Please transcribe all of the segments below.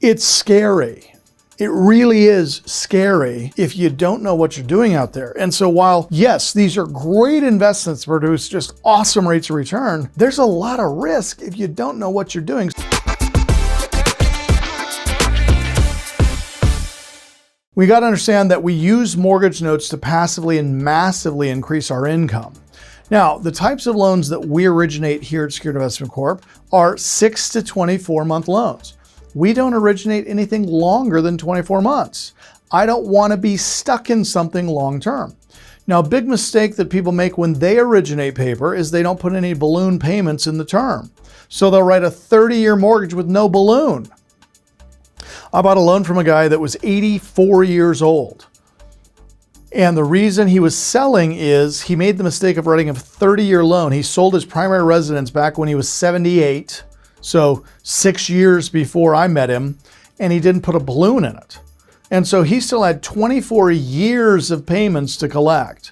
It's scary. It really is scary if you don't know what you're doing out there. And so while, yes, these are great investments to produce just awesome rates of return, there's a lot of risk if you don't know what you're doing. We got to understand that we use mortgage notes to passively and massively increase our income. Now, the types of loans that we originate here at Secured Investment Corp are 6 to 24 month loans. We don't originate anything longer than 24 months. I don't want to be stuck in something long term. Now, a big mistake that people make when they originate paper is they don't put any balloon payments in the term. So they'll write a 30-year mortgage with no balloon. I bought a loan from a guy that was 84 years old. And the reason he was selling is he made the mistake of writing a 30-year loan. He sold his primary residence back when he was 78. So 6 years before I met him, and he didn't put a balloon in it. And so he still had 24 years of payments to collect.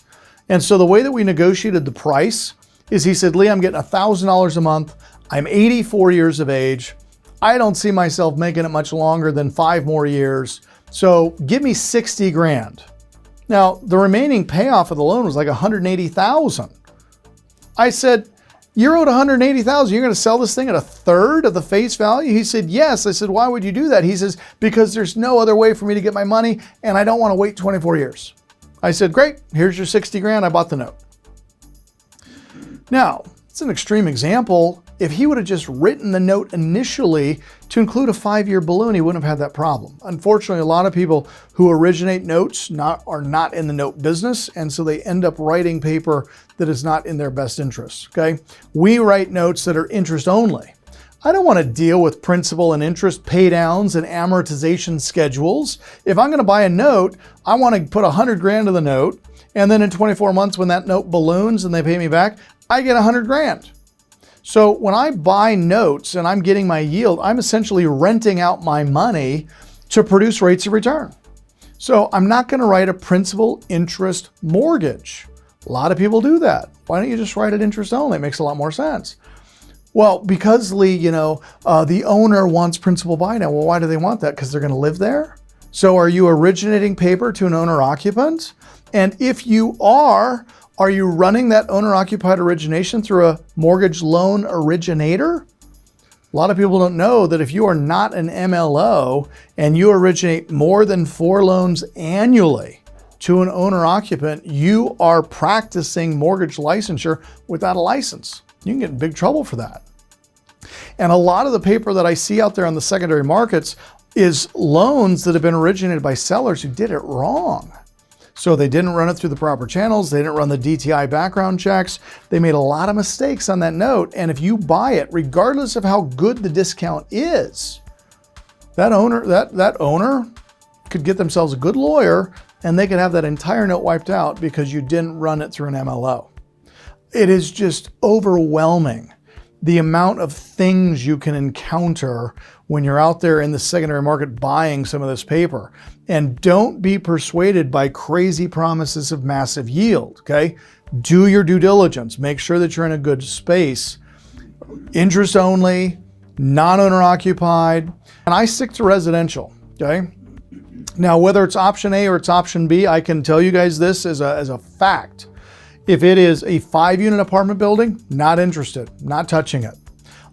And so the way that we negotiated the price is he said, Lee, I'm getting $1,000 a month. I'm 84 years of age. I don't see myself making it much longer than 5 more years. So give me 60 grand. Now, the remaining payoff of the loan was like 180,000. I said, you're owed 180,000. You're going to sell this thing at a third of the face value? He said, yes. I said, why would you do that? He says, because there's no other way for me to get my money and I don't want to wait 24 years. I said, great, here's your 60 grand. I bought the note. Now, it's an extreme example. If he would have just written the note initially to include a 5-year balloon, he wouldn't have had that problem. Unfortunately, a lot of people who originate notes are not in the note business, and so they end up writing paper that is not in their best interest, okay? We write notes that are interest only. I don't want to deal with principal and interest pay downs and amortization schedules. If I'm going to buy a note, I want to put 100 grand in the note, and then in 24 months when that note balloons and they pay me back, I get 100 grand. So when I buy notes and I'm getting my yield, I'm essentially renting out my money to produce rates of return. So I'm not going to write a principal interest mortgage. A lot of people do that. Why don't you just write it interest only? It makes a lot more sense. Well, because Lee, the owner wants principal buy now. Well, why do they want that? Because they're going to live there? So are you originating paper to an owner occupant? And if you are you running that owner-occupied origination through a mortgage loan originator? A lot of people don't know that if you are not an MLO and you originate more than 4 loans annually to an owner-occupant, you are practicing mortgage licensure without a license. You can get in big trouble for that. And a lot of the paper that I see out there on the secondary markets is loans that have been originated by sellers who did it wrong. So they didn't run it through the proper channels. They didn't run the DTI background checks. They made a lot of mistakes on that note. And if you buy it, regardless of how good the discount is, that owner could get themselves a good lawyer and they could have that entire note wiped out because you didn't run it through an MLO. It is just overwhelming the amount of things you can encounter when you're out there in the secondary market buying some of this paper. And don't be persuaded by crazy promises of massive yield, okay? Do your due diligence. Make sure that you're in a good space. Interest only, non-owner occupied, and I stick to residential, okay? Now, whether it's option A or it's option B, I can tell you guys this as a fact. If it is a 5-unit apartment building, not interested, not touching it.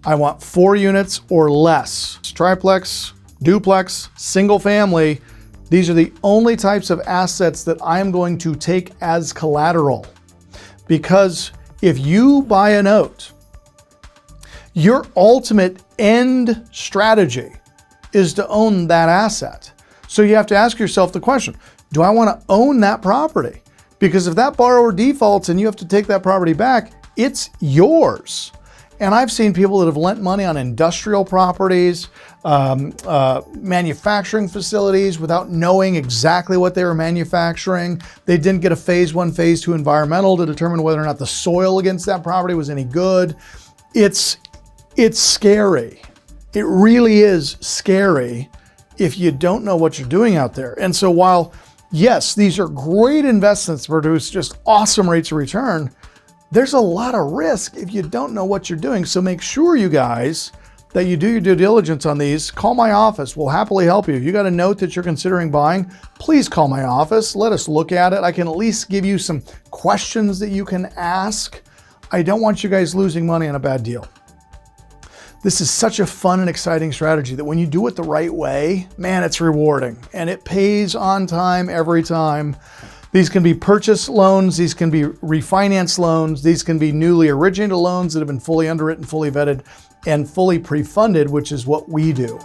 I want 4 units or less. Triplex, duplex, single family. These are the only types of assets that I am going to take as collateral. Because if you buy a note, your ultimate end strategy is to own that asset. So you have to ask yourself the question, do I want to own that property? Because if that borrower defaults and you have to take that property back, it's yours. And I've seen people that have lent money on industrial properties, manufacturing facilities without knowing exactly what they were manufacturing. They didn't get a phase 1, phase 2 environmental to determine whether or not the soil against that property was any good. It's scary. It really is scary if you don't know what you're doing out there. And so while, yes, these are great investments to produce just awesome rates of return, there's a lot of risk if you don't know what you're doing. So make sure, you guys, that you do your due diligence on these, call my office. We'll happily help you. If you got a note that you're considering buying, please call my office. Let us look at it. I can at least give you some questions that you can ask. I don't want you guys losing money on a bad deal. This is such a fun and exciting strategy that when you do it the right way, man, it's rewarding and it pays on time every time. These can be purchase loans, these can be refinance loans, these can be newly originated loans that have been fully underwritten, fully vetted, and fully pre-funded, which is what we do.